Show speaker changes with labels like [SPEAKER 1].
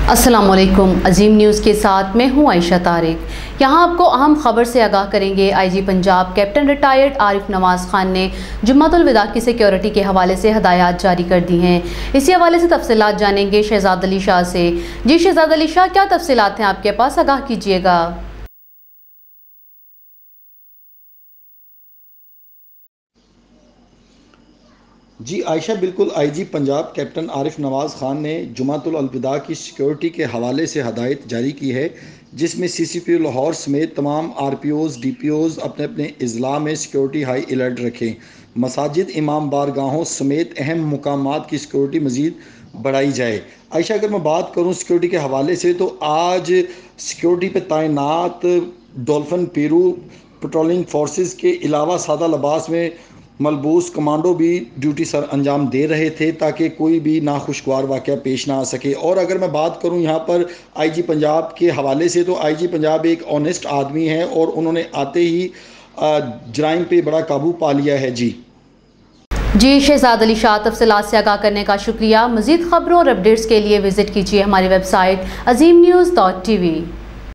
[SPEAKER 1] अस्सलामुअलैकुम। अजीम न्यूज़ के साथ मैं हूं आयशा तारिक। यहां आपको अहम खबर से आगाह करेंगे। IG Punjab captain retired Arif Nawaz Khan ने जुम्मतुल विदा की सिक्योरिटी के हवाले से हदायत जारी कर दी हैं। इसी हवाले से तफसीलात जानेंगे शहजाद अली शाह से। जी शहजाद अली शाह, क्या तफसीलात हैं आपके पास, आगाह कीजिएगा।
[SPEAKER 2] जी आयशा, बिल्कुल आईजी पंजाब कैप्टन आरिफ नवाज़ खान ने जुमातुल अलविदा की सिक्योरिटी के हवाले से हदायत जारी की है, जिसमें CCP लाहौर समेत तमाम RPOs DPOs अपने अपने अजला में सिक्योरिटी हाई अलर्ट रखें। मसाजिद, इमाम बारगाहों समेत अहम मुकामात की सिक्योरिटी मज़ीद बढ़ाई जाए। आयशा, अगर मैं बात करूँ सिक्योरिटी के हवाले से, तो आज सिक्योरिटी पर तैनात डॉल्फिन पेरू पेट्रोलिंग फोर्सेस के अलावा सादा लिबास में मलबूस कमांडो भी ड्यूटी सर अंजाम दे रहे थे, ताकि कोई भी नाखुशगवार वाक़या पेश ना आ सके। और अगर मैं बात करूं यहाँ पर आईजी पंजाब के हवाले से, तो आईजी पंजाब एक ऑनेस्ट आदमी है और उन्होंने आते ही जराइम पे बड़ा काबू पा लिया है।
[SPEAKER 1] जी शहजाद अली शाह, तफसीलात से आगाह करने का शुक्रिया। मज़ीद खबरों और अपडेट्स के लिए विज़िट कीजिए हमारी वेबसाइट azimnews.tv।